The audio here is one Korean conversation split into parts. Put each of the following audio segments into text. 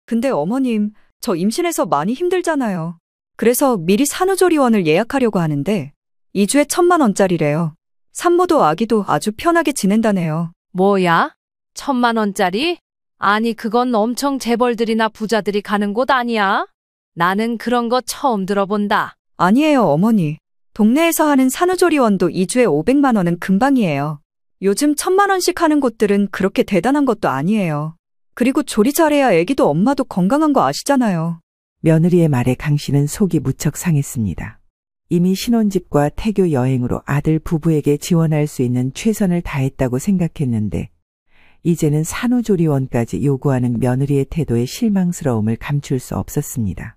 근데 어머님, 저 임신해서 많이 힘들잖아요. 그래서 미리 산후조리원을 예약하려고 하는데 2주에 1,000만 원짜리래요. 산모도 아기도 아주 편하게 지낸다네요. 뭐야? 1,000만 원짜리? 아니, 그건 엄청 재벌들이나 부자들이 가는 곳 아니야? 나는 그런 거 처음 들어본다. 아니에요, 어머니. 동네에서 하는 산후조리원도 2주에 500만 원은 금방이에요. 요즘 1,000만 원씩 하는 곳들은 그렇게 대단한 것도 아니에요. 그리고 조리 잘해야 애기도 엄마도 건강한 거 아시잖아요. 며느리의 말에 강 씨는 속이 무척 상했습니다. 이미 신혼집과 태교 여행으로 아들 부부에게 지원할 수 있는 최선을 다했다고 생각했는데 이제는 산후조리원까지 요구하는 며느리의 태도에 실망스러움을 감출 수 없었습니다.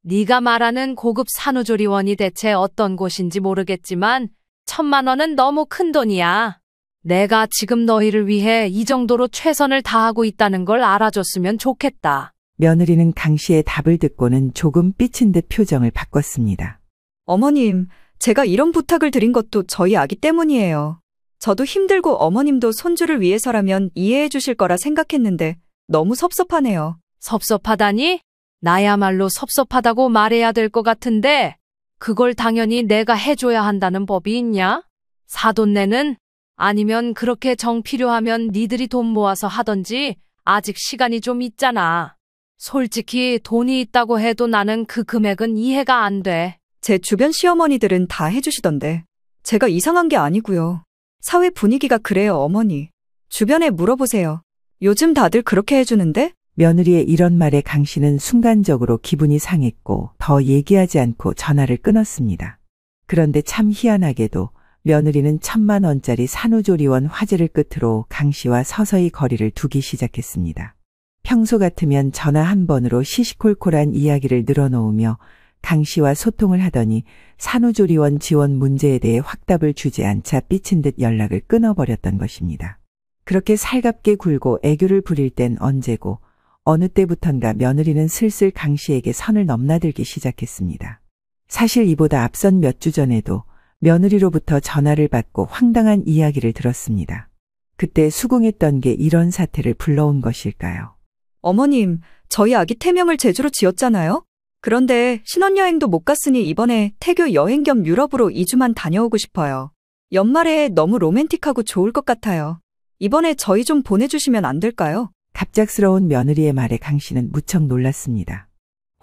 네가 말하는 고급 산후조리원이 대체 어떤 곳인지 모르겠지만 1,000만 원은 너무 큰 돈이야. 내가 지금 너희를 위해 이 정도로 최선을 다하고 있다는 걸 알아줬으면 좋겠다. 며느리는 강 씨의 답을 듣고는 조금 삐친 듯 표정을 바꿨습니다. 어머님, 제가 이런 부탁을 드린 것도 저희 아기 때문이에요. 저도 힘들고 어머님도 손주를 위해서라면 이해해 주실 거라 생각했는데 너무 섭섭하네요. 섭섭하다니? 나야말로 섭섭하다고 말해야 될 것 같은데 그걸 당연히 내가 해줘야 한다는 법이 있냐? 사돈네는? 아니면 그렇게 정 필요하면 니들이 돈 모아서 하던지 아직 시간이 좀 있잖아. 솔직히 돈이 있다고 해도 나는 그 금액은 이해가 안 돼. 제 주변 시어머니들은 다 해주시던데 제가 이상한 게 아니고요. 사회 분위기가 그래요, 어머니. 주변에 물어보세요. 요즘 다들 그렇게 해주는데? 며느리의 이런 말에 강 씨는 순간적으로 기분이 상했고 더 얘기하지 않고 전화를 끊었습니다. 그런데 참 희한하게도 며느리는 1,000만 원짜리 산후조리원 화제를 끝으로 강 씨와 서서히 거리를 두기 시작했습니다. 평소 같으면 전화 한 번으로 시시콜콜한 이야기를 늘어놓으며 강 씨와 소통을 하더니 산후조리원 지원 문제에 대해 확답을 주지 않자 삐친 듯 연락을 끊어버렸던 것입니다. 그렇게 살갑게 굴고 애교를 부릴 땐 언제고 어느 때부턴가 며느리는 슬슬 강 씨에게 선을 넘나들기 시작했습니다. 사실 이보다 앞선 몇 주 전에도 며느리로부터 전화를 받고 황당한 이야기를 들었습니다. 그때 수긍했던 게 이런 사태를 불러온 것일까요? 어머님, 저희 아기 태명을 제주로 지었잖아요? 그런데 신혼여행도 못 갔으니 이번에 태교 여행 겸 유럽으로 2주만 다녀오고 싶어요. 연말에 너무 로맨틱하고 좋을 것 같아요. 이번에 저희 좀 보내주시면 안 될까요? 갑작스러운 며느리의 말에 강 씨는 무척 놀랐습니다.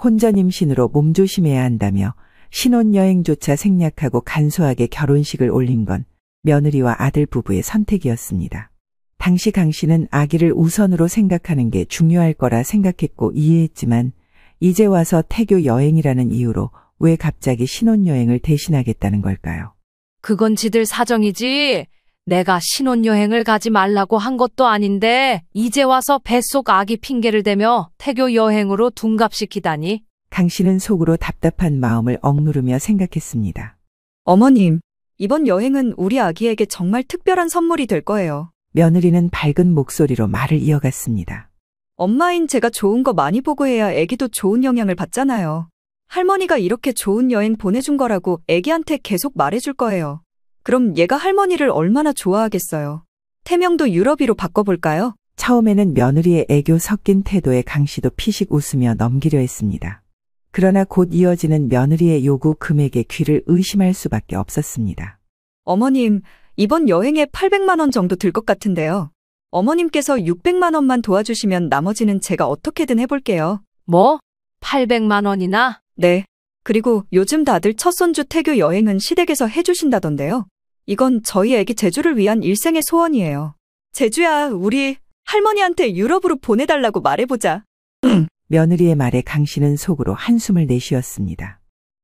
혼전 임신으로 몸조심해야 한다며 신혼여행조차 생략하고 간소하게 결혼식을 올린 건 며느리와 아들 부부의 선택이었습니다. 당시 강 씨는 아기를 우선으로 생각하는 게 중요할 거라 생각했고 이해했지만 이제 와서 태교 여행이라는 이유로 왜 갑자기 신혼여행을 대신하겠다는 걸까요? 그건 지들 사정이지. 내가 신혼여행을 가지 말라고 한 것도 아닌데 이제 와서 뱃속 아기 핑계를 대며 태교 여행으로 둔갑시키다니. 강 씨는 속으로 답답한 마음을 억누르며 생각했습니다. 어머님, 이번 여행은 우리 아기에게 정말 특별한 선물이 될 거예요. 며느리는 밝은 목소리로 말을 이어갔습니다. 엄마인 제가 좋은 거 많이 보고 해야 애기도 좋은 영향을 받잖아요. 할머니가 이렇게 좋은 여행 보내준 거라고 애기한테 계속 말해줄 거예요. 그럼 얘가 할머니를 얼마나 좋아하겠어요. 태명도 유럽이로 바꿔볼까요? 처음에는 며느리의 애교 섞인 태도에 강 씨도 피식 웃으며 넘기려 했습니다. 그러나 곧 이어지는 며느리의 요구 금액에 귀를 의심할 수밖에 없었습니다. 어머님, 이번 여행에 800만 원 정도 들 것 같은데요. 어머님께서 600만 원만 도와주시면 나머지는 제가 어떻게든 해볼게요. 뭐? 800만 원이나? 네. 그리고 요즘 다들 첫 손주 태교 여행은 시댁에서 해주신다던데요. 이건 저희 애기 제주를 위한 일생의 소원이에요. 제주야, 우리 할머니한테 유럽으로 보내달라고 말해보자. 며느리의 말에 강 씨는 속으로 한숨을 내쉬었습니다.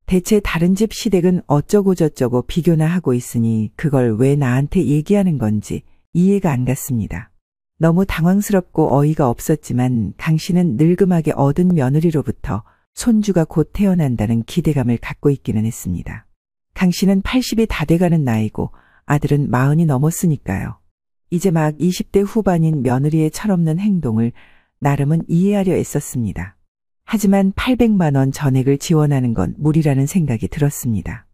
대체 다른 집 시댁은 어쩌고 저쩌고 비교나 하고 있으니 그걸 왜 나한테 얘기하는 건지 이해가 안 갔습니다. 너무 당황스럽고 어이가 없었지만 강 씨는 늙음하게 얻은 며느리로부터 손주가 곧 태어난다는 기대감을 갖고 있기는 했습니다. 강 씨는 80이 다 돼가는 나이고 아들은 40이 넘었으니까요. 이제 막 20대 후반인 며느리의 철없는 행동을 나름은 이해하려 애썼습니다. 하지만 800만 원 전액을 지원하는 건 무리라는 생각이 들었습니다.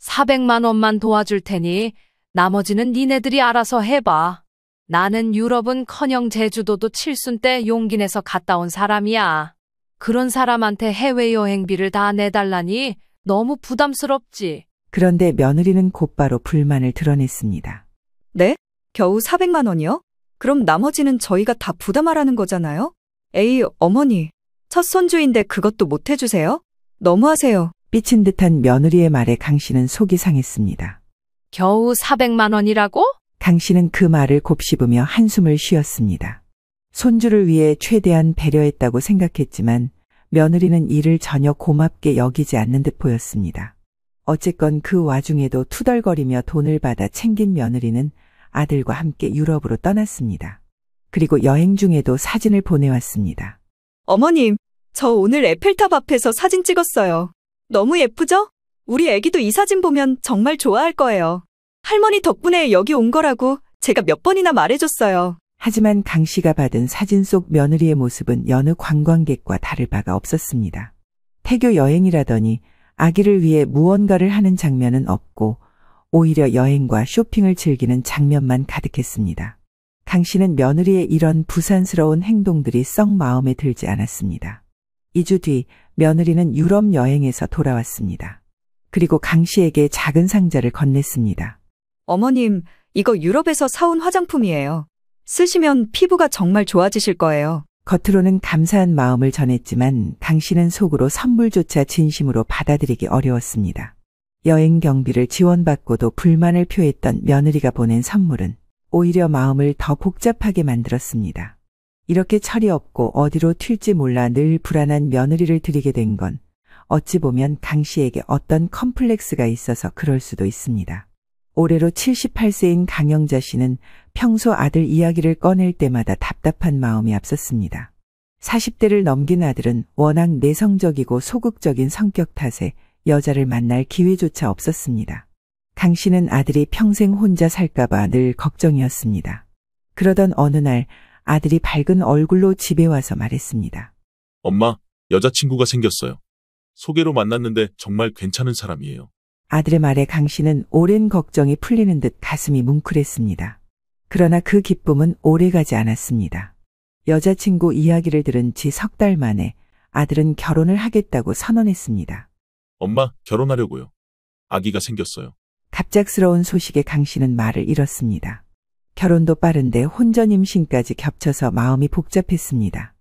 400만 원만 도와줄 테니 나머지는 니네들이 알아서 해봐. 나는 유럽은 커녕 제주도도 칠순 때 용기 내서 갔다 온 사람이야. 그런 사람한테 해외여행비를 다 내달라니 너무 부담스럽지. 그런데 며느리는 곧바로 불만을 드러냈습니다. 네? 겨우 400만 원이요? 그럼 나머지는 저희가 다 부담하라는 거잖아요? 에이, 어머니. 첫 손주인데 그것도 못 해주세요? 너무하세요. 삐친 듯한 며느리의 말에 강 씨는 속이 상했습니다. 겨우 400만 원이라고? 강 씨는 그 말을 곱씹으며 한숨을 쉬었습니다. 손주를 위해 최대한 배려했다고 생각했지만 며느리는 이를 전혀 고맙게 여기지 않는 듯 보였습니다. 어쨌건 그 와중에도 투덜거리며 돈을 받아 챙긴 며느리는 아들과 함께 유럽으로 떠났습니다. 그리고 여행 중에도 사진을 보내왔습니다. 어머님, 저 오늘 에펠탑 앞에서 사진 찍었어요. 너무 예쁘죠? 우리 애기도 이 사진 보면 정말 좋아할 거예요. 할머니 덕분에 여기 온 거라고 제가 몇 번이나 말해줬어요. 하지만 강 씨가 받은 사진 속 며느리의 모습은 여느 관광객과 다를 바가 없었습니다. 태교 여행이라더니 아기를 위해 무언가를 하는 장면은 없고 오히려 여행과 쇼핑을 즐기는 장면만 가득했습니다. 강 씨는 며느리의 이런 부산스러운 행동들이 썩 마음에 들지 않았습니다. 2주 뒤 며느리는 유럽 여행에서 돌아왔습니다. 그리고 강 씨에게 작은 상자를 건넸습니다. 어머님, 이거 유럽에서 사온 화장품이에요. 쓰시면 피부가 정말 좋아지실 거예요. 겉으로는 감사한 마음을 전했지만 강 씨는 속으로 선물조차 진심으로 받아들이기 어려웠습니다. 여행 경비를 지원받고도 불만을 표했던 며느리가 보낸 선물은 오히려 마음을 더 복잡하게 만들었습니다. 이렇게 철이 없고 어디로 튈지 몰라 늘 불안한 며느리를 드리게 된 건 어찌 보면 강 씨에게 어떤 컴플렉스가 있어서 그럴 수도 있습니다. 올해로 78세인 강영자 씨는 평소 아들 이야기를 꺼낼 때마다 답답한 마음이 앞섰습니다. 40대를 넘긴 아들은 워낙 내성적이고 소극적인 성격 탓에 여자를 만날 기회조차 없었습니다. 강 씨는 아들이 평생 혼자 살까봐 늘 걱정이었습니다. 그러던 어느 날 아들이 밝은 얼굴로 집에 와서 말했습니다. 엄마, 여자친구가 생겼어요. 소개로 만났는데 정말 괜찮은 사람이에요. 아들의 말에 강 씨는 오랜 걱정이 풀리는 듯 가슴이 뭉클했습니다. 그러나 그 기쁨은 오래가지 않았습니다. 여자친구 이야기를 들은 지 석 달 만에 아들은 결혼을 하겠다고 선언했습니다. 엄마, 결혼하려고요. 아기가 생겼어요. 갑작스러운 소식에 강 씨는 말을 잃었습니다. 결혼도 빠른데 혼전 임신까지 겹쳐서 마음이 복잡했습니다.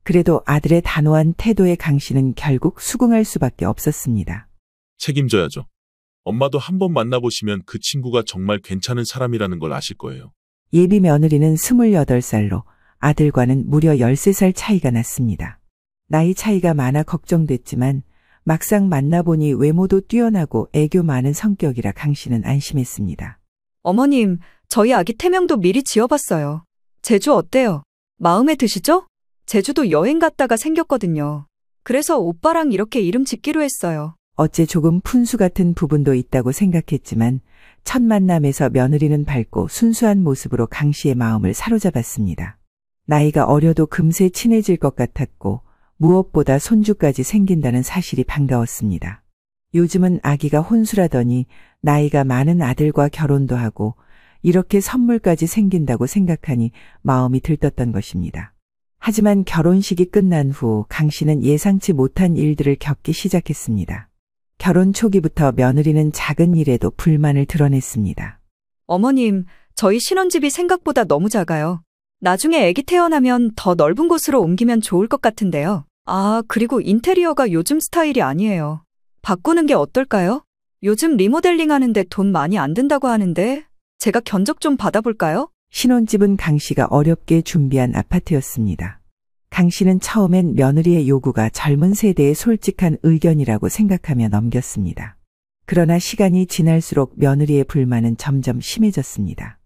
그래도 아들의 단호한 태도에 강 씨는 결국 수긍할 수밖에 없었습니다. 책임져야죠. 엄마도 한번 만나보시면 그 친구가 정말 괜찮은 사람이라는 걸 아실 거예요. 예비 며느리는 28살로 아들과는 무려 13살 차이가 났습니다. 나이 차이가 많아 걱정됐지만 막상 만나보니 외모도 뛰어나고 애교 많은 성격이라 강 씨는 안심했습니다. 어머님, 저희 아기 태명도 미리 지어봤어요. 제주 어때요? 마음에 드시죠? 제주도 여행 갔다가 생겼거든요. 그래서 오빠랑 이렇게 이름 짓기로 했어요. 어째 조금 푼수 같은 부분도 있다고 생각했지만 첫 만남에서 며느리는 밝고 순수한 모습으로 강 씨의 마음을 사로잡았습니다. 나이가 어려도 금세 친해질 것 같았고 무엇보다 손주까지 생긴다는 사실이 반가웠습니다. 요즘은 아기가 혼수라더니 나이가 많은 아들과 결혼도 하고 이렇게 선물까지 생긴다고 생각하니 마음이 들떴던 것입니다. 하지만 결혼식이 끝난 후 강 씨는 예상치 못한 일들을 겪기 시작했습니다. 결혼 초기부터 며느리는 작은 일에도 불만을 드러냈습니다. 어머님, 저희 신혼집이 생각보다 너무 작아요. 나중에 아기 태어나면 더 넓은 곳으로 옮기면 좋을 것 같은데요. 아, 그리고 인테리어가 요즘 스타일이 아니에요. 바꾸는 게 어떨까요? 요즘 리모델링 하는데 돈 많이 안 든다고 하는데 제가 견적 좀 받아볼까요? 신혼집은 강 씨가 어렵게 준비한 아파트였습니다. 강 씨는 처음엔 며느리의 요구가 젊은 세대의 솔직한 의견이라고 생각하며 넘겼습니다. 그러나 시간이 지날수록 며느리의 불만은 점점 심해졌습니다.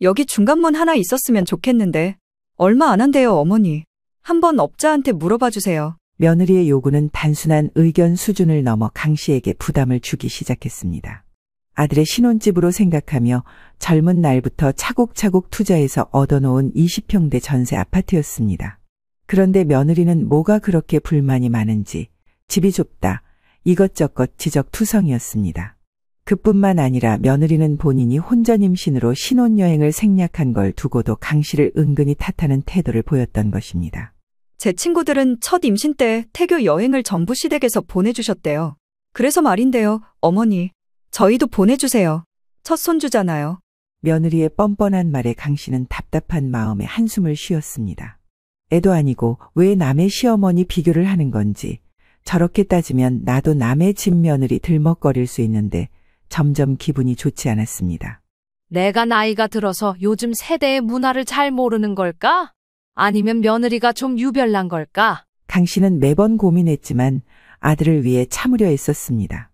여기 중간문 하나 있었으면 좋겠는데 얼마 안 한대요, 어머니. 한번 업자한테 물어봐 주세요. 며느리의 요구는 단순한 의견 수준을 넘어 강 씨에게 부담을 주기 시작했습니다. 아들의 신혼집으로 생각하며 젊은 날부터 차곡차곡 투자해서 얻어놓은 20평대 전세 아파트였습니다. 그런데 며느리는 뭐가 그렇게 불만이 많은지 집이 좁다, 이것저것 지적투성이었습니다. 그뿐만 아니라 며느리는 본인이 혼전 임신으로 신혼여행을 생략한 걸 두고도 강 씨를 은근히 탓하는 태도를 보였던 것입니다. 제 친구들은 첫 임신 때 태교 여행을 전부 시댁에서 보내주셨대요. 그래서 말인데요, 어머니. 저희도 보내주세요. 첫 손주잖아요. 며느리의 뻔뻔한 말에 강 씨는 답답한 마음에 한숨을 쉬었습니다. 애도 아니고 왜 남의 시어머니 비교를 하는 건지, 저렇게 따지면 나도 남의 집 며느리 들먹거릴 수 있는데 점점 기분이 좋지 않았습니다. 내가 나이가 들어서 요즘 세대의 문화를 잘 모르는 걸까? 아니면 며느리가 좀 유별난 걸까? 강 씨는 매번 고민했지만 아들을 위해 참으려 애썼습니다.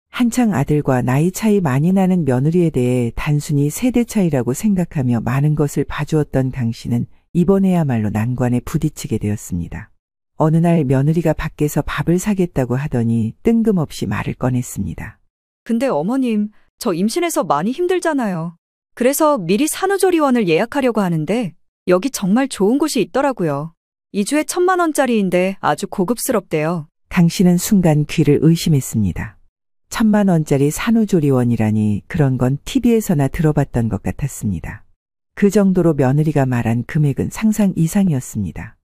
한창 아들과 나이 차이 많이 나는 며느리에 대해 단순히 세대 차이라고 생각하며 많은 것을 봐주었던 강 씨는 이번에야말로 난관에 부딪히게 되었습니다. 어느 날 며느리가 밖에서 밥을 사겠다고 하더니 뜬금없이 말을 꺼냈습니다. 근데 어머님, 저 임신해서 많이 힘들잖아요. 그래서 미리 산후조리원을 예약하려고 하는데 여기 정말 좋은 곳이 있더라고요. 2주에 1,000만 원짜리인데 아주 고급스럽대요. 강 씨는 순간 귀를 의심했습니다. 1,000만 원짜리 산후조리원이라니 그런 건 TV에서나 들어봤던 것 같았습니다. 그 정도로 며느리가 말한 금액은 상상 이상이었습니다.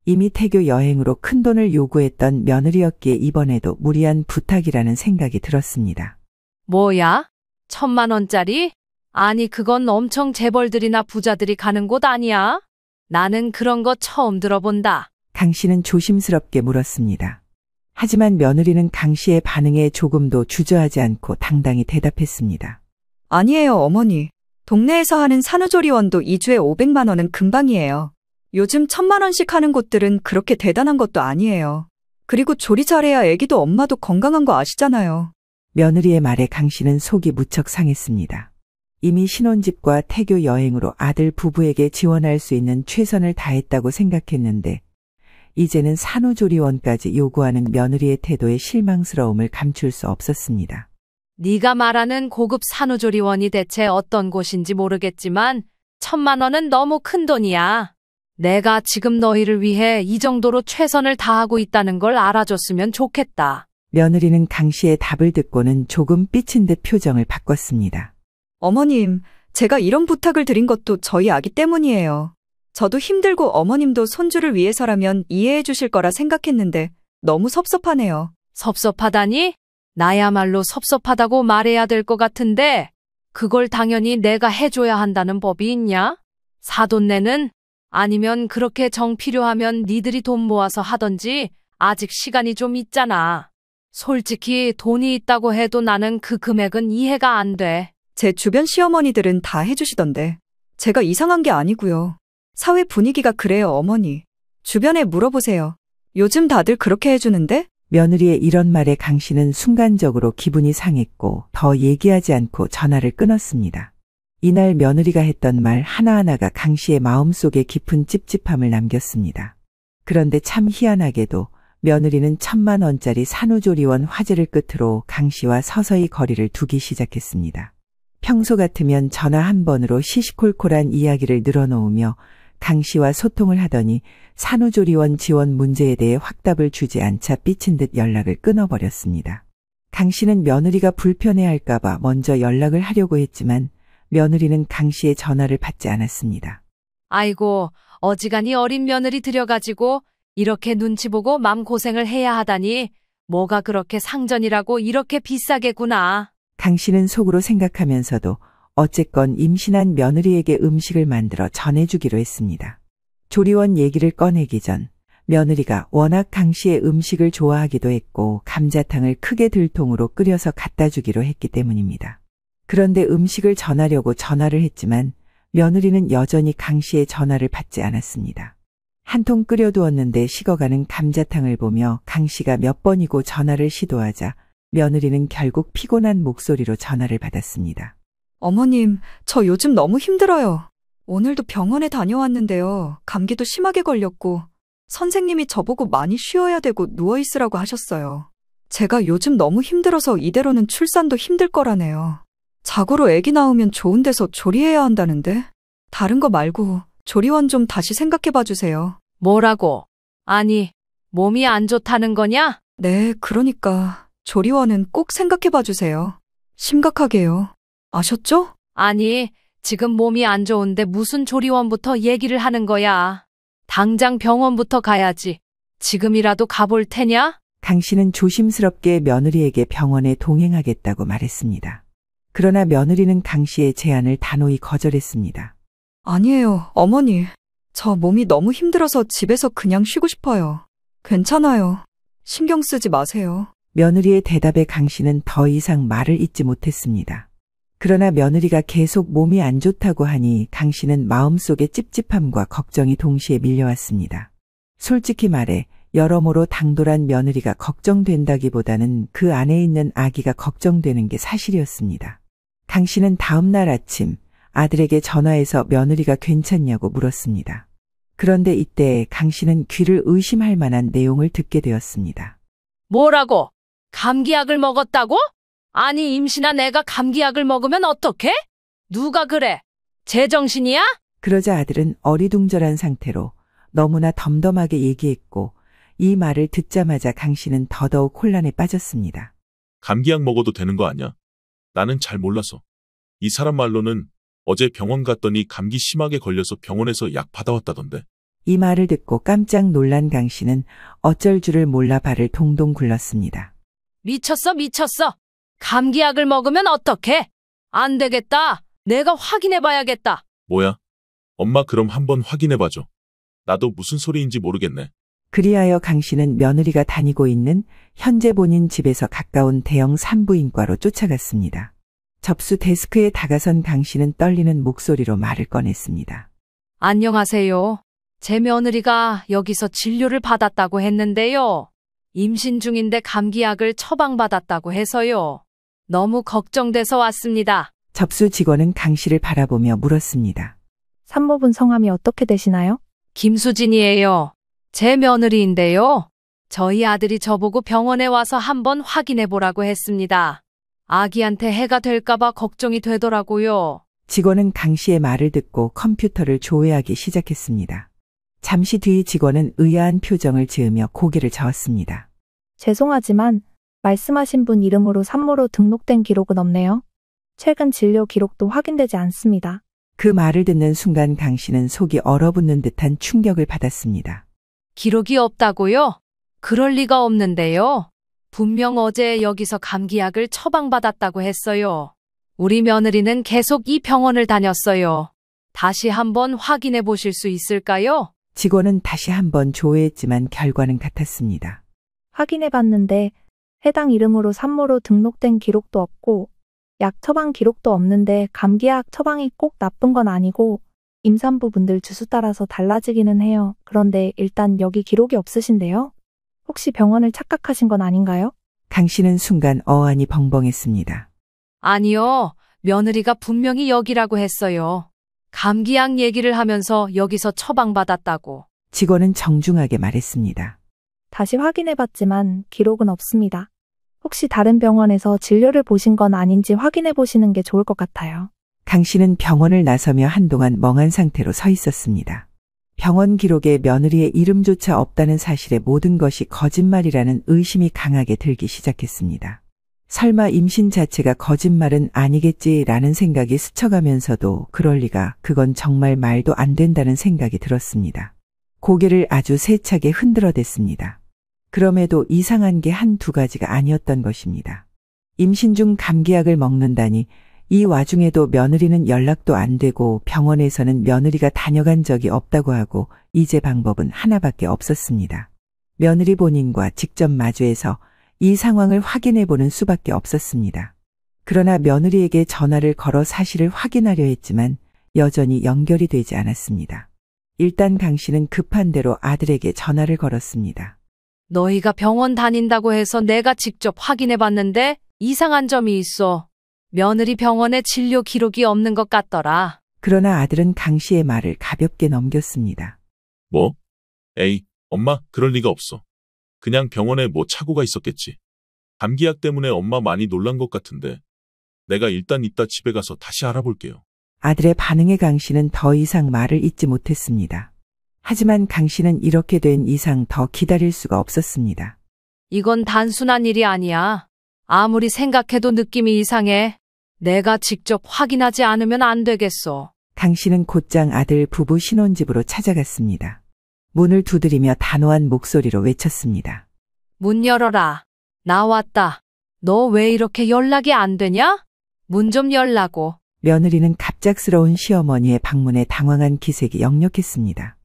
이미 태교 여행으로 큰돈을 요구했던 며느리였기에 이번에도 무리한 부탁이라는 생각이 들었습니다. 뭐야? 1,000만 원짜리? 아니, 그건 엄청 재벌들이나 부자들이 가는 곳 아니야? 나는 그런 거 처음 들어본다. 강 씨는 조심스럽게 물었습니다. 하지만 며느리는 강 씨의 반응에 조금도 주저하지 않고 당당히 대답했습니다. 아니에요, 어머니. 동네에서 하는 산후조리원도 2주에 500만 원은 금방이에요. 요즘 1,000만 원씩 하는 곳들은 그렇게 대단한 것도 아니에요. 그리고 조리 잘해야 애기도 엄마도 건강한 거 아시잖아요. 며느리의 말에 강 씨는 속이 무척 상했습니다. 이미 신혼집과 태교 여행으로 아들 부부에게 지원할 수 있는 최선을 다했다고 생각했는데 이제는 산후조리원까지 요구하는 며느리의 태도에 실망스러움을 감출 수 없었습니다. 네가 말하는 고급 산후조리원이 대체 어떤 곳인지 모르겠지만 1,000만 원은 너무 큰 돈이야. 내가 지금 너희를 위해 이 정도로 최선을 다하고 있다는 걸 알아줬으면 좋겠다. 며느리는 강 씨의 답을 듣고는 조금 삐친 듯 표정을 바꿨습니다. 어머님, 제가 이런 부탁을 드린 것도 저희 아기 때문이에요. 저도 힘들고 어머님도 손주를 위해서라면 이해해 주실 거라 생각했는데 너무 섭섭하네요. 섭섭하다니? 나야말로 섭섭하다고 말해야 될 것 같은데 그걸 당연히 내가 해줘야 한다는 법이 있냐? 사돈네는? 아니면 그렇게 정 필요하면 니들이 돈 모아서 하던지 아직 시간이 좀 있잖아. 솔직히 돈이 있다고 해도 나는 그 금액은 이해가 안 돼. 제 주변 시어머니들은 다 해주시던데 제가 이상한 게 아니고요. 사회 분위기가 그래요, 어머니. 주변에 물어보세요. 요즘 다들 그렇게 해주는데? 며느리의 이런 말에 강 씨는 순간적으로 기분이 상했고 더 얘기하지 않고 전화를 끊었습니다. 이날 며느리가 했던 말 하나하나가 강 씨의 마음속에 깊은 찝찝함을 남겼습니다. 그런데 참 희한하게도 며느리는 1,000만 원짜리 산후조리원 화제를 끝으로 강 씨와 서서히 거리를 두기 시작했습니다. 평소 같으면 전화 한 번으로 시시콜콜한 이야기를 늘어놓으며 강 씨와 소통을 하더니 산후조리원 지원 문제에 대해 확답을 주지 않자 삐친 듯 연락을 끊어버렸습니다. 강 씨는 며느리가 불편해할까봐 먼저 연락을 하려고 했지만 며느리는 강 씨의 전화를 받지 않았습니다. 아이고, 어지간히 어린 며느리 들여가지고 이렇게 눈치 보고 맘고생을 해야 하다니 뭐가 그렇게 상전이라고 이렇게 비싸게구나. 강 씨는 속으로 생각하면서도 어쨌건 임신한 며느리에게 음식을 만들어 전해주기로 했습니다. 조리원 얘기를 꺼내기 전 며느리가 워낙 강 씨의 음식을 좋아하기도 했고 감자탕을 크게 들통으로 끓여서 갖다 주기로 했기 때문입니다. 그런데 음식을 전하려고 전화를 했지만 며느리는 여전히 강 씨의 전화를 받지 않았습니다. 한 통 끓여두었는데 식어가는 감자탕을 보며 강 씨가 몇 번이고 전화를 시도하자 며느리는 결국 피곤한 목소리로 전화를 받았습니다. 어머님, 저 요즘 너무 힘들어요. 오늘도 병원에 다녀왔는데요. 감기도 심하게 걸렸고 선생님이 저보고 많이 쉬어야 되고 누워있으라고 하셨어요. 제가 요즘 너무 힘들어서 이대로는 출산도 힘들 거라네요. 자고로 아기 낳으면 좋은 데서 조리해야 한다는데 다른 거 말고 조리원 좀 다시 생각해봐 주세요. 뭐라고? 아니, 몸이 안 좋다는 거냐? 네, 그러니까 조리원은 꼭 생각해봐 주세요. 심각하게요. 아셨죠? 아니, 지금 몸이 안 좋은데 무슨 조리원부터 얘기를 하는 거야. 당장 병원부터 가야지. 지금이라도 가볼 테냐? 강 씨는 조심스럽게 며느리에게 병원에 동행하겠다고 말했습니다. 그러나 며느리는 강 씨의 제안을 단호히 거절했습니다. 아니에요, 어머니. 저 몸이 너무 힘들어서 집에서 그냥 쉬고 싶어요. 괜찮아요. 신경 쓰지 마세요. 며느리의 대답에 강 씨는 더 이상 말을 잇지 못했습니다. 그러나 며느리가 계속 몸이 안 좋다고 하니 강 씨는 마음속에 찝찝함과 걱정이 동시에 밀려왔습니다. 솔직히 말해 여러모로 당돌한 며느리가 걱정된다기보다는 그 안에 있는 아기가 걱정되는 게 사실이었습니다. 강 씨는 다음 날 아침 아들에게 전화해서 며느리가 괜찮냐고 물었습니다. 그런데 이때 강 씨는 귀를 의심할 만한 내용을 듣게 되었습니다. 뭐라고? 감기약을 먹었다고? 아니, 임신한 애가 감기약을 먹으면 어떡해? 누가 그래? 제정신이야? 그러자 아들은 어리둥절한 상태로 너무나 덤덤하게 얘기했고 이 말을 듣자마자 강 씨는 더더욱 혼란에 빠졌습니다. 감기약 먹어도 되는 거 아니야? 나는 잘 몰라서. 이 사람 말로는 어제 병원 갔더니 감기 심하게 걸려서 병원에서 약 받아왔다던데. 이 말을 듣고 깜짝 놀란 강 씨는 어쩔 줄을 몰라 발을 동동 굴렀습니다. 미쳤어, 미쳤어. 감기약을 먹으면 어떡해? 안 되겠다. 내가 확인해봐야겠다. 뭐야? 엄마 그럼 한번 확인해봐줘. 나도 무슨 소리인지 모르겠네. 그리하여 강 씨는 며느리가 다니고 있는 현재 본인 집에서 가까운 대형 산부인과로 쫓아갔습니다. 접수 데스크에 다가선 강 씨는 떨리는 목소리로 말을 꺼냈습니다. 안녕하세요. 제 며느리가 여기서 진료를 받았다고 했는데요. 임신 중인데 감기약을 처방받았다고 해서요. 너무 걱정돼서 왔습니다. 접수 직원은 강 씨를 바라보며 물었습니다. 산모분 성함이 어떻게 되시나요? 김수진이에요. 제 며느리인데요. 저희 아들이 저보고 병원에 와서 한번 확인해 보라고 했습니다. 아기한테 해가 될까봐 걱정이 되더라고요. 직원은 강 씨의 말을 듣고 컴퓨터를 조회하기 시작했습니다. 잠시 뒤 직원은 의아한 표정을 지으며 고개를 저었습니다. 죄송하지만 말씀하신 분 이름으로 산모로 등록된 기록은 없네요. 최근 진료 기록도 확인되지 않습니다. 그 말을 듣는 순간 강 씨는 속이 얼어붙는 듯한 충격을 받았습니다. 기록이 없다고요? 그럴 리가 없는데요. 분명 어제 여기서 감기약을 처방받았다고 했어요. 우리 며느리는 계속 이 병원을 다녔어요. 다시 한번 확인해 보실 수 있을까요? 직원은 다시 한번 조회했지만 결과는 같았습니다. 확인해봤는데 해당 이름으로 산모로 등록된 기록도 없고 약 처방 기록도 없는데 감기약 처방이 꼭 나쁜 건 아니고 임산부분들 주수 따라서 달라지기는 해요. 그런데 일단 여기 기록이 없으신데요? 혹시 병원을 착각하신 건 아닌가요? 강 씨는 순간 어안이 벙벙했습니다. 아니요. 며느리가 분명히 여기라고 했어요. 감기약 얘기를 하면서 여기서 처방받았다고. 직원은 정중하게 말했습니다. 다시 확인해봤지만 기록은 없습니다. 혹시 다른 병원에서 진료를 보신 건 아닌지 확인해 보시는 게 좋을 것 같아요. 강 씨는 병원을 나서며 한동안 멍한 상태로 서 있었습니다. 병원 기록에 며느리의 이름조차 없다는 사실에 모든 것이 거짓말이라는 의심이 강하게 들기 시작했습니다. 설마 임신 자체가 거짓말은 아니겠지라는 생각이 스쳐가면서도 그럴 리가, 그건 정말 말도 안 된다는 생각이 들었습니다. 고개를 아주 세차게 흔들어댔습니다. 그럼에도 이상한 게 한두 가지가 아니었던 것입니다. 임신 중 감기약을 먹는다니, 이 와중에도 며느리는 연락도 안 되고 병원에서는 며느리가 다녀간 적이 없다고 하고 이제 방법은 하나밖에 없었습니다. 며느리 본인과 직접 마주해서 이 상황을 확인해 보는 수밖에 없었습니다. 그러나 며느리에게 전화를 걸어 사실을 확인하려 했지만 여전히 연결이 되지 않았습니다. 일단 강 씨는 급한 대로 아들에게 전화를 걸었습니다. 너희가 병원 다닌다고 해서 내가 직접 확인해 봤는데 이상한 점이 있어. 며느리 병원에 진료 기록이 없는 것 같더라. 그러나 아들은 강 씨의 말을 가볍게 넘겼습니다. 뭐? 에이, 엄마, 그럴 리가 없어. 그냥 병원에 뭐 착오가 있었겠지. 감기약 때문에 엄마 많이 놀란 것 같은데. 내가 일단 이따 집에 가서 다시 알아볼게요. 아들의 반응에 강 씨는 더 이상 말을 잇지 못했습니다. 하지만 강 씨는 이렇게 된 이상 더 기다릴 수가 없었습니다. 이건 단순한 일이 아니야. 아무리 생각해도 느낌이 이상해. 내가 직접 확인하지 않으면 안 되겠어. 강 씨는 곧장 아들 부부 신혼집으로 찾아갔습니다. 문을 두드리며 단호한 목소리로 외쳤습니다. 문 열어라. 나 왔다. 너 왜 이렇게 연락이 안 되냐? 문 좀 열라고. 며느리는 갑작스러운 시어머니의 방문에 당황한 기색이 역력했습니다.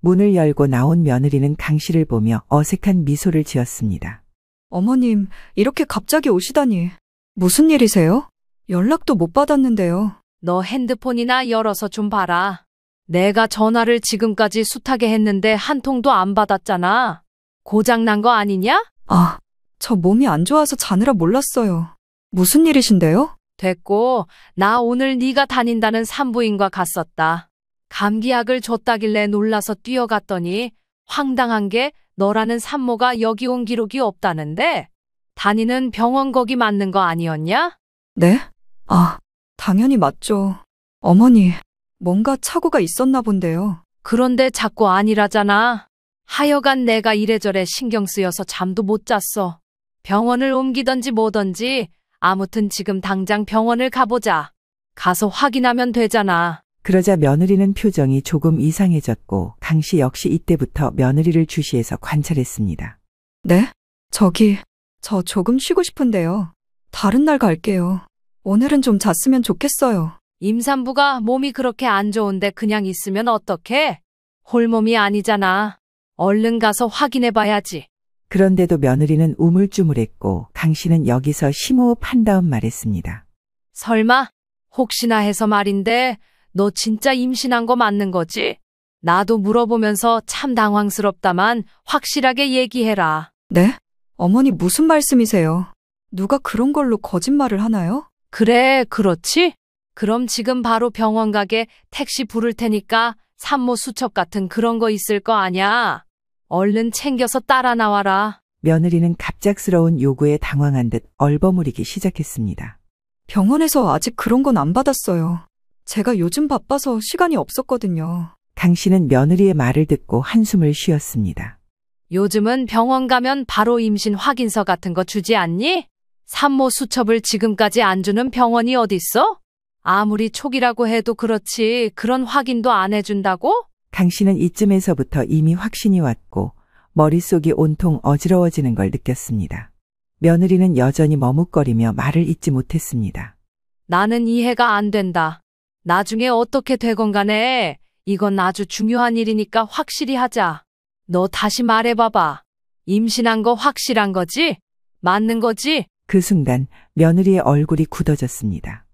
문을 열고 나온 며느리는 강 씨를 보며 어색한 미소를 지었습니다. 어머님, 이렇게 갑자기 오시다니. 무슨 일이세요? 연락도 못 받았는데요. 너 핸드폰이나 열어서 좀 봐라. 내가 전화를 지금까지 숱하게 했는데 한 통도 안 받았잖아. 고장 난 거 아니냐? 아, 저 몸이 안 좋아서 자느라 몰랐어요. 무슨 일이신데요? 됐고, 나 오늘 네가 다닌다는 산부인과 갔었다. 감기약을 줬다길래 놀라서 뛰어갔더니 황당한 게 너라는 산모가 여기 온 기록이 없다는데 다니는 병원 거기 맞는 거 아니었냐? 네? 아, 당연히 맞죠. 어머니, 뭔가 착오가 있었나 본데요. 그런데 자꾸 아니라잖아. 하여간 내가 이래저래 신경 쓰여서 잠도 못 잤어. 병원을 옮기던지 뭐던지 아무튼 지금 당장 병원을 가보자. 가서 확인하면 되잖아. 그러자 며느리는 표정이 조금 이상해졌고 강 씨 역시 이때부터 며느리를 주시해서 관찰했습니다. 네? 저 조금 쉬고 싶은데요. 다른 날 갈게요. 오늘은 좀 잤으면 좋겠어요. 임산부가 몸이 그렇게 안 좋은데 그냥 있으면 어떡해? 홀몸이 아니잖아. 얼른 가서 확인해봐야지. 그런데도 며느리는 우물쭈물했고 강 씨는 여기서 심호흡한 다음 말했습니다. 설마? 혹시나 해서 말인데 너 진짜 임신한 거 맞는 거지? 나도 물어보면서 참 당황스럽다만 확실하게 얘기해라. 네? 어머니 무슨 말씀이세요? 누가 그런 걸로 거짓말을 하나요? 그래, 그렇지? 그럼 지금 바로 병원 가게 택시 부를 테니까 산모 수첩 같은 그런 거 있을 거 아냐? 얼른 챙겨서 따라 나와라. 며느리는 갑작스러운 요구에 당황한 듯 얼버무리기 시작했습니다. 병원에서 아직 그런 건 안 받았어요. 제가 요즘 바빠서 시간이 없었거든요. 강 씨는 며느리의 말을 듣고 한숨을 쉬었습니다. 요즘은 병원 가면 바로 임신 확인서 같은 거 주지 않니? 산모 수첩을 지금까지 안 주는 병원이 어딨어? 아무리 초기라고 해도 그렇지 그런 확인도 안 해준다고? 강 씨는 이쯤에서부터 이미 확신이 왔고 머릿속이 온통 어지러워지는 걸 느꼈습니다. 며느리는 여전히 머뭇거리며 말을 잇지 못했습니다. 나는 이해가 안 된다. 나중에 어떻게 되건 간에 이건 아주 중요한 일이니까 확실히 하자. 너 다시 말해봐봐. 임신한 거 확실한 거지? 맞는 거지? 그 순간 며느리의 얼굴이 굳어졌습니다.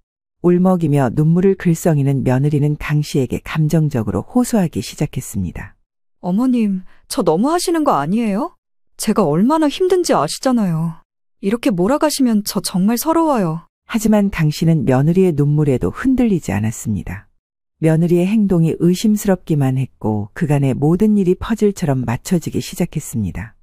울먹이며 눈물을 글썽이는 며느리는 강 씨에게 감정적으로 호소하기 시작했습니다. 어머님, 저 너무 하시는 거 아니에요? 제가 얼마나 힘든지 아시잖아요. 이렇게 몰아가시면 저 정말 서러워요. 하지만 강 씨는 며느리의 눈물에도 흔들리지 않았습니다. 며느리의 행동이 의심스럽기만 했고 그간의 모든 일이 퍼즐처럼 맞춰지기 시작했습니다.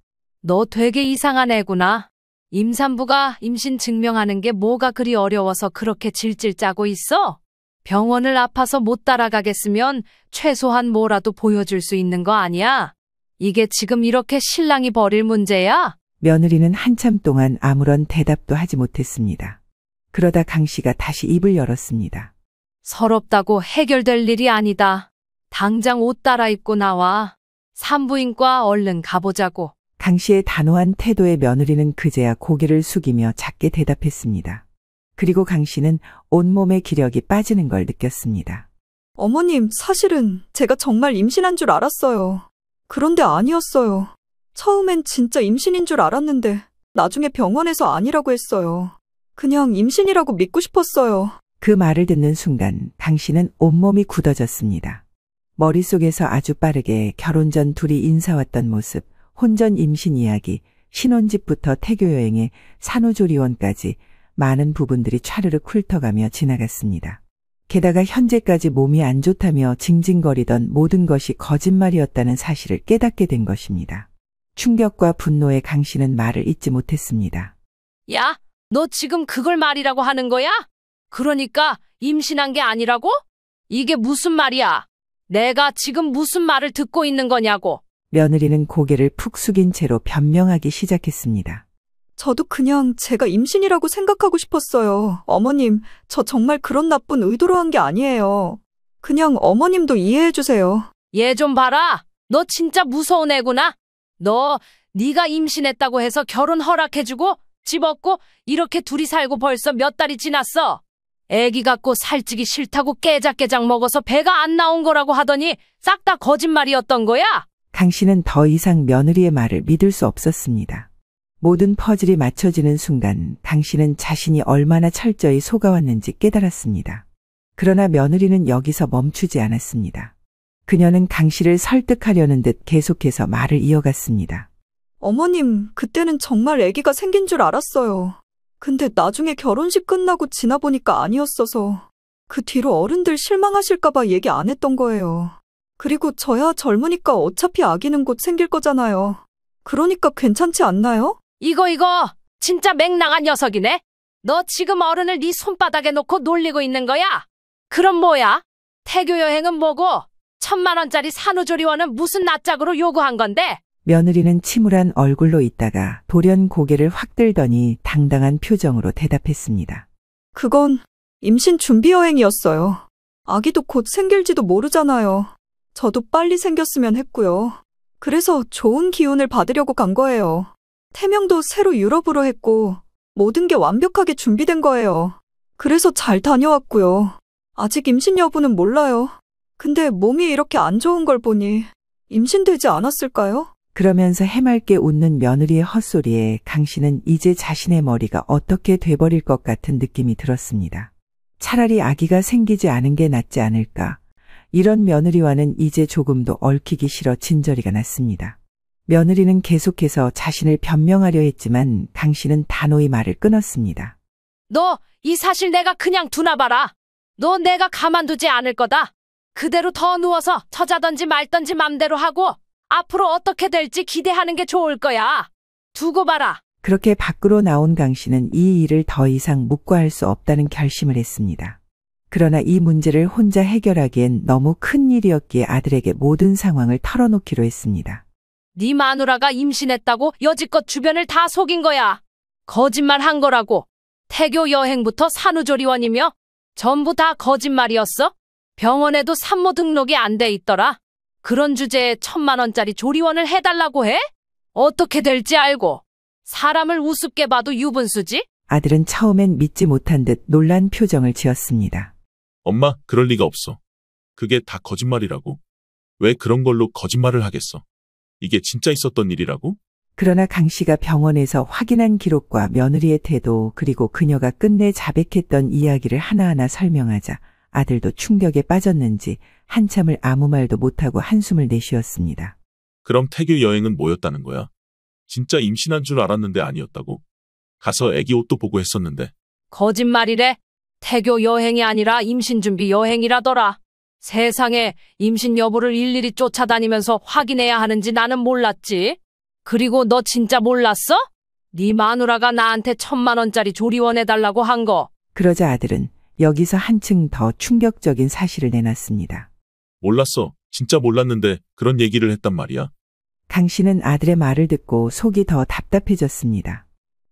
너 되게 이상한 애구나. 임산부가 임신 증명하는 게 뭐가 그리 어려워서 그렇게 질질 짜고 있어? 병원을 아파서 못 따라가겠으면 최소한 뭐라도 보여줄 수 있는 거 아니야? 이게 지금 이렇게 신랑이 벌일 문제야? 며느리는 한참 동안 아무런 대답도 하지 못했습니다. 그러다 강 씨가 다시 입을 열었습니다. 서럽다고 해결될 일이 아니다. 당장 옷 갈아입고 나와. 산부인과 얼른 가보자고. 강 씨의 단호한 태도에 며느리는 그제야 고개를 숙이며 작게 대답했습니다. 그리고 강 씨는 온몸의 기력이 빠지는 걸 느꼈습니다. 어머님, 사실은 제가 정말 임신한 줄 알았어요. 그런데 아니었어요. 처음엔 진짜 임신인 줄 알았는데 나중에 병원에서 아니라고 했어요. 그냥 임신이라고 믿고 싶었어요. 그 말을 듣는 순간 강 씨는 온몸이 굳어졌습니다. 머릿속에서 아주 빠르게 결혼 전 둘이 인사왔던 모습, 혼전 임신 이야기, 신혼집부터 태교 여행에 산후조리원까지 많은 부분들이 차르르 훑어가며 지나갔습니다. 게다가 현재까지 몸이 안 좋다며 징징거리던 모든 것이 거짓말이었다는 사실을 깨닫게 된 것입니다. 충격과 분노에 강 씨는 말을 잇지 못했습니다. 야, 너 지금 그걸 말이라고 하는 거야? 그러니까 임신한 게 아니라고? 이게 무슨 말이야? 내가 지금 무슨 말을 듣고 있는 거냐고. 며느리는 고개를 푹 숙인 채로 변명하기 시작했습니다. 저도 그냥 제가 임신이라고 생각하고 싶었어요. 어머님, 저 정말 그런 나쁜 의도로 한 게 아니에요. 그냥 어머님도 이해해 주세요. 얘 좀 봐라. 너 진짜 무서운 애구나. 네가 임신했다고 해서 결혼 허락해주고 집 얻고 이렇게 둘이 살고 벌써 몇 달이 지났어. 애기 갖고 살찌기 싫다고 깨작깨작 먹어서 배가 안 나온 거라고 하더니 싹 다 거짓말이었던 거야? 강 씨는 더 이상 며느리의 말을 믿을 수 없었습니다. 모든 퍼즐이 맞춰지는 순간 강 씨는 자신이 얼마나 철저히 속아왔는지 깨달았습니다. 그러나 며느리는 여기서 멈추지 않았습니다. 그녀는 강 씨를 설득하려는 듯 계속해서 말을 이어갔습니다. 어머님, 그때는 정말 아기가 생긴 줄 알았어요. 근데 나중에 결혼식 끝나고 지나보니까 아니었어서 그 뒤로 어른들 실망하실까봐 얘기 안 했던 거예요. 그리고 저야 젊으니까 어차피 아기는 곧 생길 거잖아요. 그러니까 괜찮지 않나요? 이거 진짜 맹랑한 녀석이네. 너 지금 어른을 네 손바닥에 놓고 놀리고 있는 거야? 그럼 뭐야? 태교 여행은 뭐고 1,000만 원짜리 산후조리원은 무슨 낯짝으로 요구한 건데? 며느리는 침울한 얼굴로 있다가 돌연 고개를 확 들더니 당당한 표정으로 대답했습니다. 그건 임신 준비 여행이었어요. 아기도 곧 생길지도 모르잖아요. 저도 빨리 생겼으면 했고요. 그래서 좋은 기운을 받으려고 간 거예요. 태명도 새로 유럽으로 했고 모든 게 완벽하게 준비된 거예요. 그래서 잘 다녀왔고요. 아직 임신 여부는 몰라요. 근데 몸이 이렇게 안 좋은 걸 보니 임신되지 않았을까요? 그러면서 해맑게 웃는 며느리의 헛소리에 강 씨는 이제 자신의 머리가 어떻게 돼버릴 것 같은 느낌이 들었습니다. 차라리 아기가 생기지 않은 게 낫지 않을까. 이런 며느리와는 이제 조금도 얽히기 싫어 진저리가 났습니다. 며느리는 계속해서 자신을 변명하려 했지만 강 씨는 단호히 말을 끊었습니다. 너 이 사실 내가 그냥 두나 봐라. 너 내가 가만두지 않을 거다. 그대로 더 누워서 처자던지 말던지 맘대로 하고 앞으로 어떻게 될지 기대하는 게 좋을 거야. 두고 봐라. 그렇게 밖으로 나온 강 씨는 이 일을 더 이상 묵과할 수 없다는 결심을 했습니다. 그러나 이 문제를 혼자 해결하기엔 너무 큰 일이었기에 아들에게 모든 상황을 털어놓기로 했습니다. 네 마누라가 임신했다고 여지껏 주변을 다 속인 거야. 거짓말 한 거라고. 태교 여행부터 산후조리원이며 전부 다 거짓말이었어? 병원에도 산모 등록이 안 돼 있더라. 그런 주제에 1,000만 원짜리 조리원을 해달라고 해? 어떻게 될지 알고. 사람을 우습게 봐도 유분수지? 아들은 처음엔 믿지 못한 듯 놀란 표정을 지었습니다. 엄마, 그럴 리가 없어. 그게 다 거짓말이라고. 왜 그런 걸로 거짓말을 하겠어? 이게 진짜 있었던 일이라고? 그러나 강 씨가 병원에서 확인한 기록과 며느리의 태도 그리고 그녀가 끝내 자백했던 이야기를 하나하나 설명하자 아들도 충격에 빠졌는지 한참을 아무 말도 못하고 한숨을 내쉬었습니다. 그럼 태교 여행은 뭐였다는 거야? 진짜 임신한 줄 알았는데 아니었다고? 가서 애기 옷도 보고 했었는데. 거짓말이래. 태교 여행이 아니라 임신준비 여행이라더라. 세상에 임신 여부를 일일이 쫓아다니면서 확인해야 하는지 나는 몰랐지. 그리고 너 진짜 몰랐어? 네 마누라가 나한테 1,000만 원짜리 조리원 해달라고 한 거. 그러자 아들은 여기서 한층 더 충격적인 사실을 내놨습니다. 몰랐어. 진짜 몰랐는데 그런 얘기를 했단 말이야. 강 씨는 아들의 말을 듣고 속이 더 답답해졌습니다.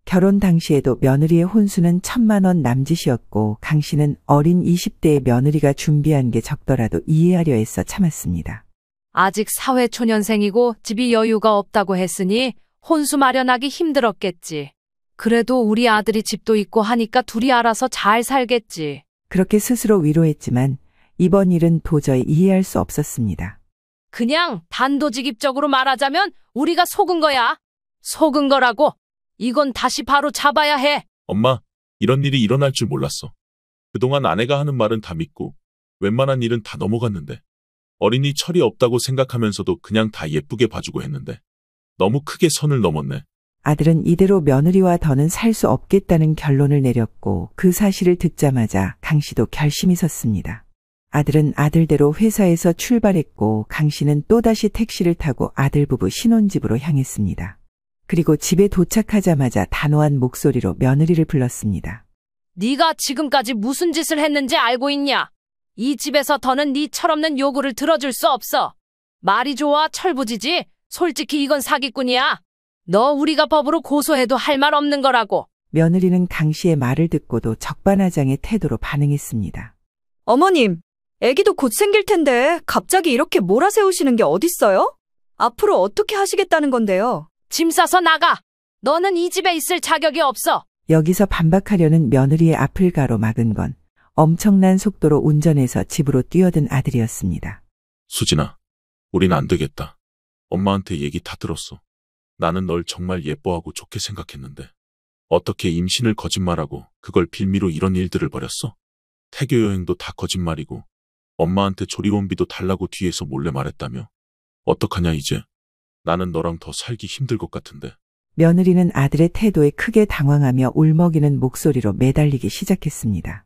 결혼 당시에도 며느리의 혼수는 1,000만 원 남짓이었고 강 씨는 어린 20대의 며느리가 준비한 게 적더라도 이해하려 애써 참았습니다. 아직 사회초년생이고 집이 여유가 없다고 했으니 혼수 마련하기 힘들었겠지. 그래도 우리 아들이 집도 있고 하니까 둘이 알아서 잘 살겠지. 그렇게 스스로 위로했지만 이번 일은 도저히 이해할 수 없었습니다. 그냥 단도직입적으로 말하자면 우리가 속은 거야. 속은 거라고. 이건 다시 바로 잡아야 해. 엄마, 이런 일이 일어날 줄 몰랐어. 그동안 아내가 하는 말은 다 믿고 웬만한 일은 다 넘어갔는데 어린이 철이 없다고 생각하면서도 그냥 다 예쁘게 봐주고 했는데 너무 크게 선을 넘었네. 아들은 이대로 며느리와 더는 살 수 없겠다는 결론을 내렸고 그 사실을 듣자마자 강 씨도 결심이 섰습니다. 아들은 아들대로 회사에서 출발했고 강 씨는 또다시 택시를 타고 아들 부부 신혼집으로 향했습니다. 그리고 집에 도착하자마자 단호한 목소리로 며느리를 불렀습니다. 네가 지금까지 무슨 짓을 했는지 알고 있냐? 이 집에서 더는 네 철없는 요구를 들어줄 수 없어. 말이 좋아 철부지지. 솔직히 이건 사기꾼이야. 너 우리가 법으로 고소해도 할 말 없는 거라고. 며느리는 강 씨의 말을 듣고도 적반하장의 태도로 반응했습니다. 어머님, 아기도 곧 생길 텐데 갑자기 이렇게 몰아세우시는 게 어딨어요? 앞으로 어떻게 하시겠다는 건데요? 짐 싸서 나가. 너는 이 집에 있을 자격이 없어. 여기서 반박하려는 며느리의 앞을 가로막은 건 엄청난 속도로 운전해서 집으로 뛰어든 아들이었습니다. 수진아, 우린 안 되겠다. 엄마한테 얘기 다 들었어. 나는 널 정말 예뻐하고 좋게 생각했는데 어떻게 임신을 거짓말하고 그걸 빌미로 이런 일들을 벌였어? 태교 여행도 다 거짓말이고 엄마한테 조리원비도 달라고 뒤에서 몰래 말했다며. 어떡하냐 이제. 나는 너랑 더 살기 힘들 것 같은데. 며느리는 아들의 태도에 크게 당황하며 울먹이는 목소리로 매달리기 시작했습니다.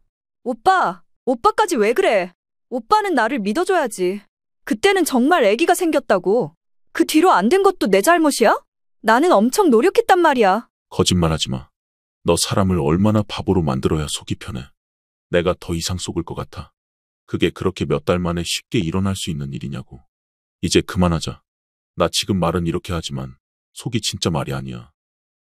오빠까지 왜 그래? 오빠는 나를 믿어줘야지. 그때는 정말 아기가 생겼다고. 그 뒤로 안 된 것도 내 잘못이야? 나는 엄청 노력했단 말이야. 거짓말하지 마. 너 사람을 얼마나 바보로 만들어야 속이 편해. 내가 더 이상 속을 것 같아. 그게 그렇게 몇 달 만에 쉽게 일어날 수 있는 일이냐고. 이제 그만하자. 나 지금 말은 이렇게 하지만 속이 진짜 말이 아니야.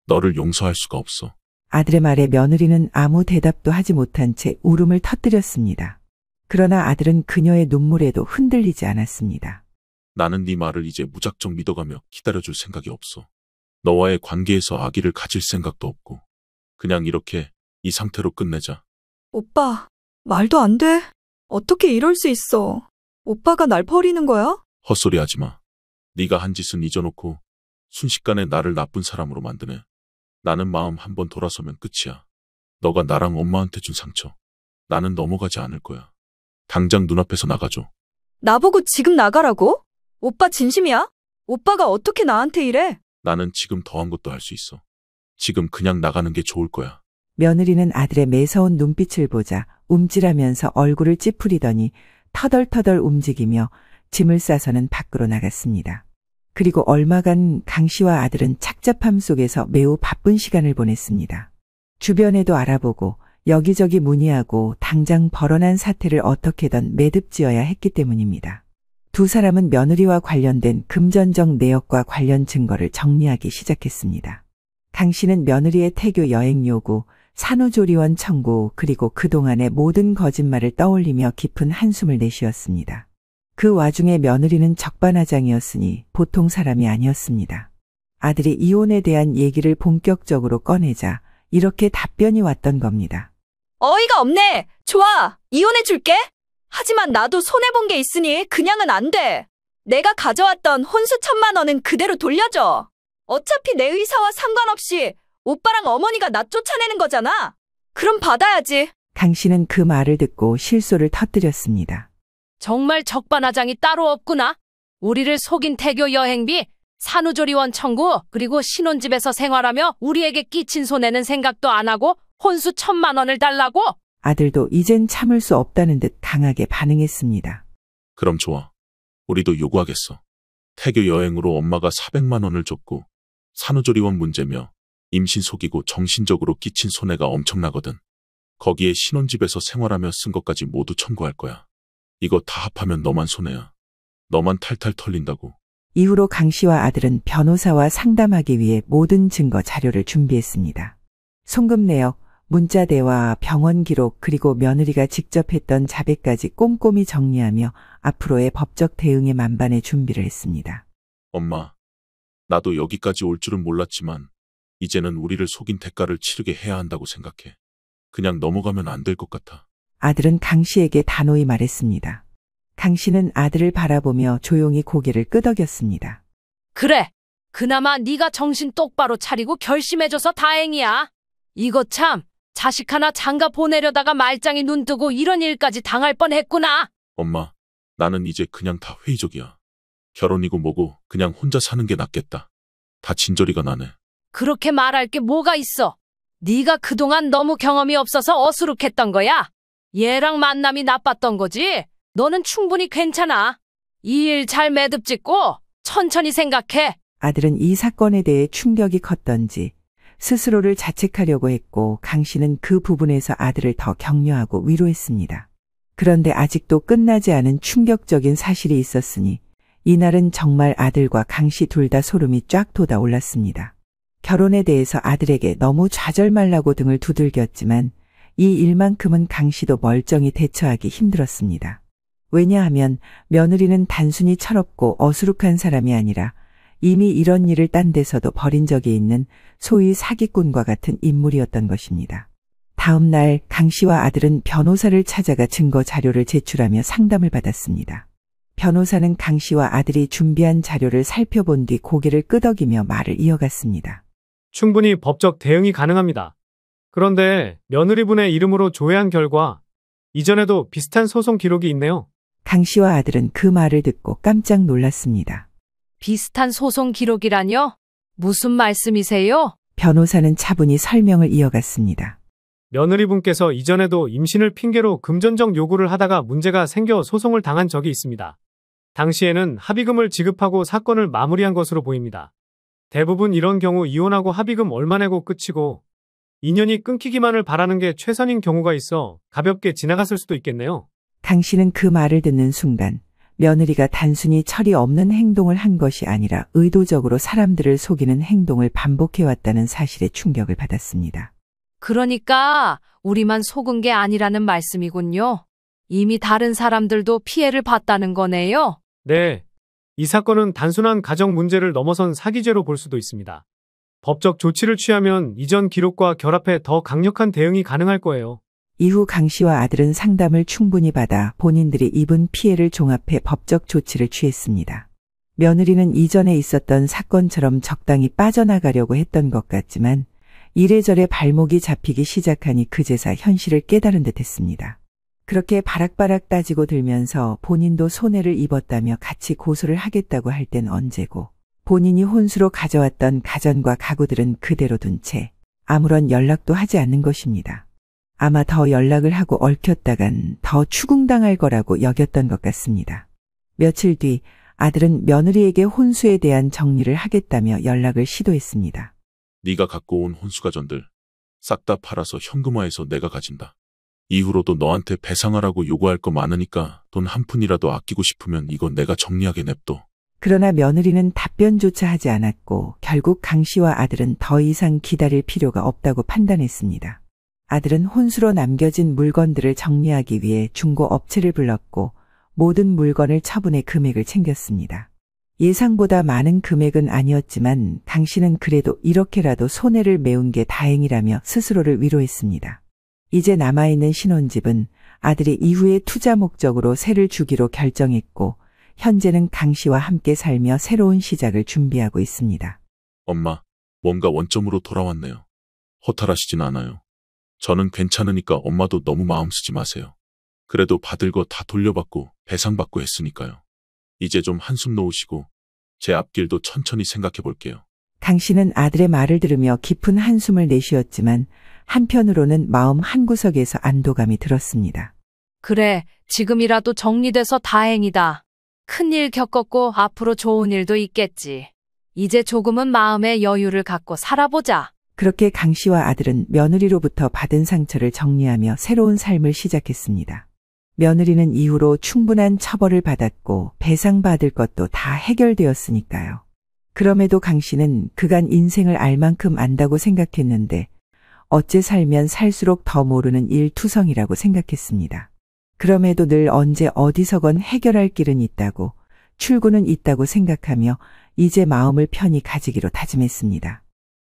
너를 용서할 수가 없어. 아들의 말에 며느리는 아무 대답도 하지 못한 채 울음을 터뜨렸습니다. 그러나 아들은 그녀의 눈물에도 흔들리지 않았습니다. 나는 네 말을 이제 무작정 믿어가며 기다려줄 생각이 없어. 너와의 관계에서 아기를 가질 생각도 없고. 그냥 이렇게 이 상태로 끝내자. 오빠, 말도 안 돼. 어떻게 이럴 수 있어? 오빠가 날 버리는 거야? 헛소리 하지 마. 네가 한 짓은 잊어놓고 순식간에 나를 나쁜 사람으로 만드네. 나는 마음 한번 돌아서면 끝이야. 너가 나랑 엄마한테 준 상처. 나는 넘어가지 않을 거야. 당장 눈앞에서 나가줘. 나보고 지금 나가라고? 오빠 진심이야? 오빠가 어떻게 나한테 이래? 나는 지금 더한 것도 할 수 있어. 지금 그냥 나가는 게 좋을 거야. 며느리는 아들의 매서운 눈빛을 보자 움찔하면서 얼굴을 찌푸리더니 터덜터덜 움직이며 짐을 싸서는 밖으로 나갔습니다. 그리고 얼마간 강 씨와 아들은 착잡함 속에서 매우 바쁜 시간을 보냈습니다. 주변에도 알아보고 여기저기 문의하고 당장 벌어난 사태를 어떻게든 매듭지어야 했기 때문입니다. 두 사람은 며느리와 관련된 금전적 내역과 관련 증거를 정리하기 시작했습니다. 강 씨는 며느리의 태교 여행 요구, 산후조리원 청구, 그리고 그동안의 모든 거짓말을 떠올리며 깊은 한숨을 내쉬었습니다. 그 와중에 며느리는 적반하장이었으니 보통 사람이 아니었습니다. 아들이 이혼에 대한 얘기를 본격적으로 꺼내자 이렇게 답변이 왔던 겁니다. 어이가 없네. 좋아. 이혼해줄게. 하지만 나도 손해본 게 있으니 그냥은 안 돼. 내가 가져왔던 혼수 1,000만 원은 그대로 돌려줘. 어차피 내 의사와 상관없이 오빠랑 어머니가 나 쫓아내는 거잖아. 그럼 받아야지. 강 씨는 그 말을 듣고 실소를 터뜨렸습니다. 정말 적반하장이 따로 없구나. 우리를 속인 태교 여행비, 산후조리원 청구, 그리고 신혼집에서 생활하며 우리에게 끼친 손해는 생각도 안 하고 혼수 1,000만 원을 달라고? 아들도 이젠 참을 수 없다는 듯 강하게 반응했습니다. 그럼 좋아. 우리도 요구하겠어. 태교 여행으로 엄마가 400만 원을 줬고 산후조리원 문제며 임신 속이고 정신적으로 끼친 손해가 엄청나거든. 거기에 신혼집에서 생활하며 쓴 것까지 모두 청구할 거야. 이거 다 합하면 너만 손해야. 너만 탈탈 털린다고. 이후로 강 씨와 아들은 변호사와 상담하기 위해 모든 증거 자료를 준비했습니다. 송금 내역, 문자 대화, 병원 기록, 그리고 며느리가 직접 했던 자백까지 꼼꼼히 정리하며 앞으로의 법적 대응에 만반의 준비를 했습니다. 엄마, 나도 여기까지 올 줄은 몰랐지만 이제는 우리를 속인 대가를 치르게 해야 한다고 생각해. 그냥 넘어가면 안 될 것 같아. 아들은 강 씨에게 단호히 말했습니다. 강 씨는 아들을 바라보며 조용히 고개를 끄덕였습니다. 그래. 그나마 네가 정신 똑바로 차리고 결심해줘서 다행이야. 이거 참, 자식 하나 장가 보내려다가 말짱이 눈 뜨고 이런 일까지 당할 뻔했구나. 엄마, 나는 이제 그냥 다 회의적이야. 결혼이고 뭐고 그냥 혼자 사는 게 낫겠다. 다 진저리가 나네. 그렇게 말할 게 뭐가 있어. 네가 그동안 너무 경험이 없어서 어수룩했던 거야. 얘랑 만남이 나빴던 거지. 너는 충분히 괜찮아. 이 일 잘 매듭 짓고 천천히 생각해. 아들은 이 사건에 대해 충격이 컸던지 스스로를 자책하려고 했고 강 씨는 그 부분에서 아들을 더 격려하고 위로했습니다. 그런데 아직도 끝나지 않은 충격적인 사실이 있었으니 이날은 정말 아들과 강 씨 둘 다 소름이 쫙 돋아올랐습니다. 결혼에 대해서 아들에게 너무 좌절말라고 등을 두들겼지만 이 일만큼은 강 씨도 멀쩡히 대처하기 힘들었습니다. 왜냐하면 며느리는 단순히 철없고 어수룩한 사람이 아니라 이미 이런 일을 딴 데서도 벌인 적이 있는 소위 사기꾼과 같은 인물이었던 것입니다. 다음 날 강 씨와 아들은 변호사를 찾아가 증거 자료를 제출하며 상담을 받았습니다. 변호사는 강 씨와 아들이 준비한 자료를 살펴본 뒤 고개를 끄덕이며 말을 이어갔습니다. 충분히 법적 대응이 가능합니다. 그런데 며느리분의 이름으로 조회한 결과 이전에도 비슷한 소송 기록이 있네요. 강 씨와 아들은 그 말을 듣고 깜짝 놀랐습니다. 비슷한 소송 기록이라뇨? 무슨 말씀이세요? 변호사는 차분히 설명을 이어갔습니다. 며느리분께서 이전에도 임신을 핑계로 금전적 요구를 하다가 문제가 생겨 소송을 당한 적이 있습니다. 당시에는 합의금을 지급하고 사건을 마무리한 것으로 보입니다. 대부분 이런 경우 이혼하고 합의금 얼마 내고 끝이고 인연이 끊기기만을 바라는 게 최선인 경우가 있어 가볍게 지나갔을 수도 있겠네요. 강 씨는 그 말을 듣는 순간 며느리가 단순히 철이 없는 행동을 한 것이 아니라 의도적으로 사람들을 속이는 행동을 반복해왔다는 사실에 충격을 받았습니다. 그러니까 우리만 속은 게 아니라는 말씀이군요. 이미 다른 사람들도 피해를 봤다는 거네요. 네. 이 사건은 단순한 가정 문제를 넘어선 사기죄로 볼 수도 있습니다. 법적 조치를 취하면 이전 기록과 결합해 더 강력한 대응이 가능할 거예요. 이후 강 씨와 아들은 상담을 충분히 받아 본인들이 입은 피해를 종합해 법적 조치를 취했습니다. 며느리는 이전에 있었던 사건처럼 적당히 빠져나가려고 했던 것 같지만 이래저래 발목이 잡히기 시작하니 그제서 현실을 깨달은 듯했습니다. 그렇게 바락바락 따지고 들면서 본인도 손해를 입었다며 같이 고소를 하겠다고 할 땐 언제고 본인이 혼수로 가져왔던 가전과 가구들은 그대로 둔 채 아무런 연락도 하지 않는 것입니다. 아마 더 연락을 하고 얽혔다간 더 추궁당할 거라고 여겼던 것 같습니다. 며칠 뒤 아들은 며느리에게 혼수에 대한 정리를 하겠다며 연락을 시도했습니다. 네가 갖고 온 혼수가전들 싹 다 팔아서 현금화해서 내가 가진다. 이후로도 너한테 배상하라고 요구할 거 많으니까 돈 한 푼이라도 아끼고 싶으면 이거 내가 정리하게 냅둬. 그러나 며느리는 답변조차 하지 않았고 결국 강 씨와 아들은 더 이상 기다릴 필요가 없다고 판단했습니다. 아들은 혼수로 남겨진 물건들을 정리하기 위해 중고 업체를 불렀고 모든 물건을 처분해 금액을 챙겼습니다. 예상보다 많은 금액은 아니었지만 강 씨는 그래도 이렇게라도 손해를 메운 게 다행이라며 스스로를 위로했습니다. 이제 남아있는 신혼집은 아들이 이후에 투자 목적으로 세를 주기로 결정했고 현재는 강 씨와 함께 살며 새로운 시작을 준비하고 있습니다. 엄마, 뭔가 원점으로 돌아왔네요. 허탈하시진 않아요. 저는 괜찮으니까 엄마도 너무 마음 쓰지 마세요. 그래도 받을 거 다 돌려받고 배상받고 했으니까요. 이제 좀 한숨 놓으시고 제 앞길도 천천히 생각해 볼게요. 강 씨는 아들의 말을 들으며 깊은 한숨을 내쉬었지만 한편으로는 마음 한구석에서 안도감이 들었습니다. 그래, 지금이라도 정리돼서 다행이다. 큰일 겪었고 앞으로 좋은 일도 있겠지. 이제 조금은 마음의 여유를 갖고 살아보자. 그렇게 강 씨와 아들은 며느리로부터 받은 상처를 정리하며 새로운 삶을 시작했습니다. 며느리는 이후로 충분한 처벌을 받았고 배상받을 것도 다 해결되었으니까요. 그럼에도 강 씨는 그간 인생을 알 만큼 안다고 생각했는데 어째 살면 살수록 더 모르는 일투성이라고 생각했습니다. 그럼에도 늘 언제 어디서건 해결할 길은 있다고 출구는 있다고 생각하며 이제 마음을 편히 가지기로 다짐했습니다.